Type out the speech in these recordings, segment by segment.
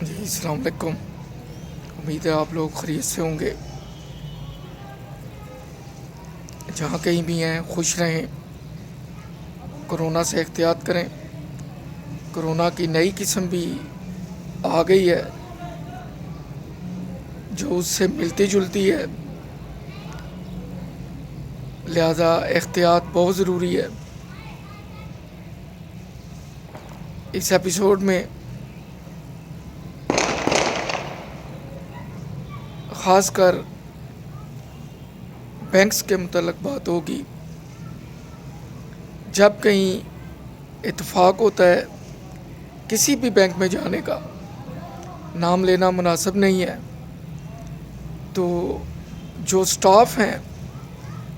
جی السلام علیکم. امید ہے آپ لوگ خیریت سے ہوں گے. جہاں کہیں بھی ہیں خوش رہیں. کرونا سے احتیاط کریں. کرونا کی نئی قسم بھی آ گئی ہے جو اس سے ملتی جلتی ہے، لہذا احتیاط بہت ضروری ہے. اس ایپیسوڈ میں خاص کر بینکس کے متعلق بات ہوگی. جب کہیں اتفاق ہوتا ہے کسی بھی بینک میں جانے کا، نام لینا مناسب نہیں ہے، تو جو سٹاف ہیں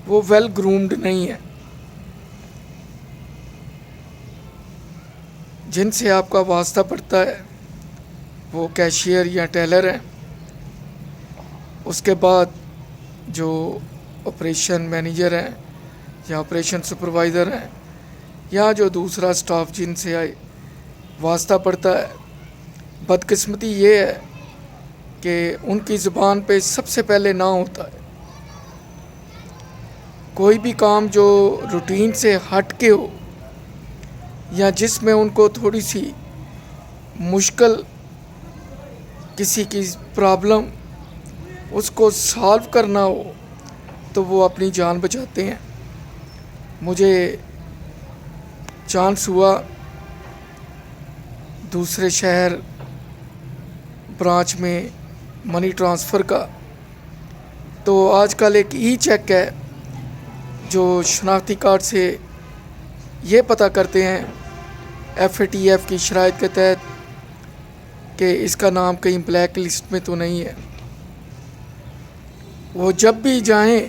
وہ ویل گرومڈ نہیں ہے. جن سے آپ کا واسطہ پڑتا ہے وہ کیشیئر یا ٹیلر ہیں. اس کے بعد جو آپریشن مینیجر ہیں یا آپریشن سپروائزر ہیں یا جو دوسرا سٹاف جن سے واسطہ پڑتا ہے، بدقسمتی یہ ہے کہ ان کی زبان پہ سب سے پہلے نہ ہوتا ہے. کوئی بھی کام جو روٹین سے ہٹ کے ہو یا جس میں ان کو تھوڑی سی مشکل، کسی کی پرابلم اس کو سالو کرنا ہو، تو وہ اپنی جان بچاتے ہیں. مجھے چانس ہوا دوسرے شہر برانچ میں منی ٹرانسفر کا، تو آج کل ایک ای چیک ہے جو شناختی کارڈ سے یہ پتہ کرتے ہیں FATF کی شرائط کے تحت کہ اس کا نام کہیں بلیک لسٹ میں تو نہیں ہے. وہ جب بھی جائیں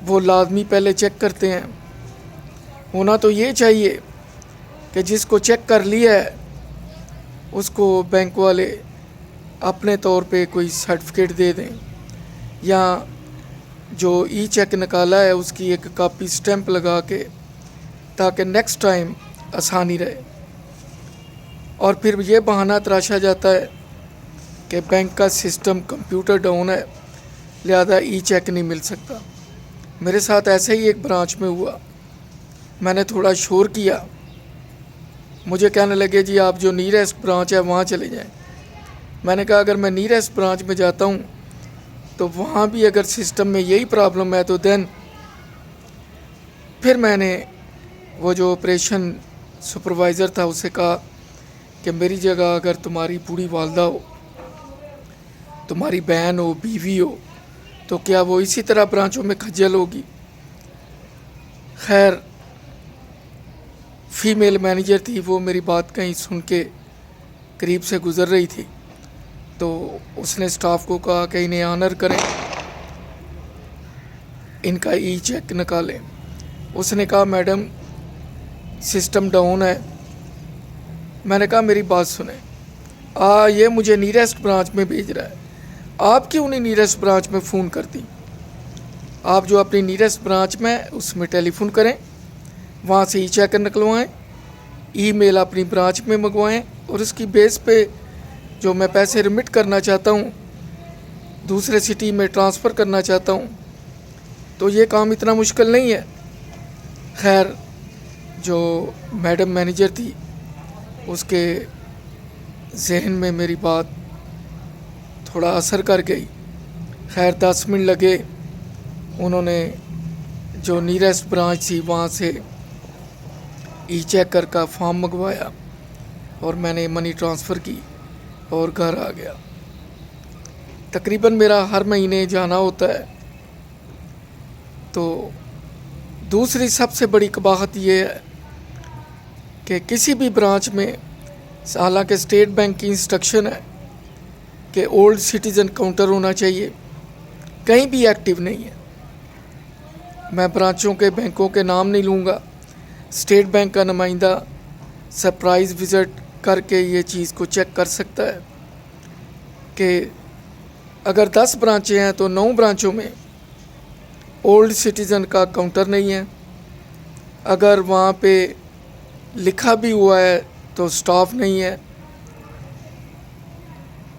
وہ لازمی پہلے چیک کرتے ہیں. ہونا تو یہ چاہیے کہ جس کو چیک کر لیا ہے اس کو بینک والے اپنے طور پہ کوئی سرٹیفکیٹ دے دیں، یا جو ای چیک نکالا ہے اس کی ایک کاپی سٹیمپ لگا کے، تاکہ نیکسٹ ٹائم آسانی رہے. اور پھر یہ بہانہ تراشا جاتا ہے کہ بینک کا سسٹم کمپیوٹر ڈاؤن ہے لہذا ای چیک نہیں مل سکتا. میرے ساتھ ایسے ہی ایک برانچ میں ہوا. میں نے تھوڑا شور کیا، مجھے کہنے لگے جی آپ جو نیریسٹ برانچ ہے وہاں چلے جائیں. میں نے کہا اگر میں نیریسٹ برانچ میں جاتا ہوں تو وہاں بھی اگر سسٹم میں یہی پرابلم ہے تو دین پھر میں نے وہ جو آپریشن سپروائزر تھا اسے کہا کہ میری جگہ اگر تمہاری بوڑھی والدہ ہو، تمہاری بہن ہو، بیوی ہو، تو کیا وہ اسی طرح برانچوں میں کھجل ہوگی؟ خیر فیمیل مینیجر تھی، وہ میری بات کہیں سن کے قریب سے گزر رہی تھی، تو اس نے سٹاف کو کہا کہ انہیں آنر کریں، ان کا ای چیک نکالیں. اس نے کہا میڈم سسٹم ڈاؤن ہے. میں نے کہا میری بات سنیں، یہ مجھے نیریسٹ برانچ میں بھیج رہا ہے، آپ کیوں نہیں نیریسٹ برانچ میں فون کرتی؟ آپ جو اپنی نیریسٹ برانچ میں اس میں ٹیلی فون کریں، وہاں سے ای چیک نکلوائیں، ای میل اپنی برانچ میں منگوائیں، اور اس کی بیس پہ جو میں پیسے ریمٹ کرنا چاہتا ہوں، دوسرے سٹی میں ٹرانسفر کرنا چاہتا ہوں، تو یہ کام اتنا مشکل نہیں ہے. خیر جو میڈم مینیجر تھی اس کے ذہن میں میری بات تھوڑا اثر کر گئی. خیر 10 منٹ لگے، انہوں نے جو نیریسٹ برانچ تھی وہاں سے ای چیکر کا فارم منگوایا اور میں نے منی ٹرانسفر کی اور گھر آ گیا. تقریباً میرا ہر مہینے جانا ہوتا ہے. تو دوسری سب سے بڑی قباحت یہ ہے کہ کسی بھی برانچ میں، حالانکہ اسٹیٹ بینک کی انسٹرکشن ہے کہ اولڈ سٹیزن کاؤنٹر ہونا چاہیے، کہیں بھی ایکٹیو نہیں ہے. میں برانچوں کے بینکوں کے نام نہیں لوں گا. اسٹیٹ بینک کا نمائندہ سرپرائز وزٹ کر کے یہ چیز کو چیک کر سکتا ہے کہ اگر 10 برانچیں ہیں تو 9 برانچوں میں اولڈ سٹیزن کا کاؤنٹر نہیں ہے. اگر وہاں پہ لکھا بھی ہوا ہے تو سٹاف نہیں ہے.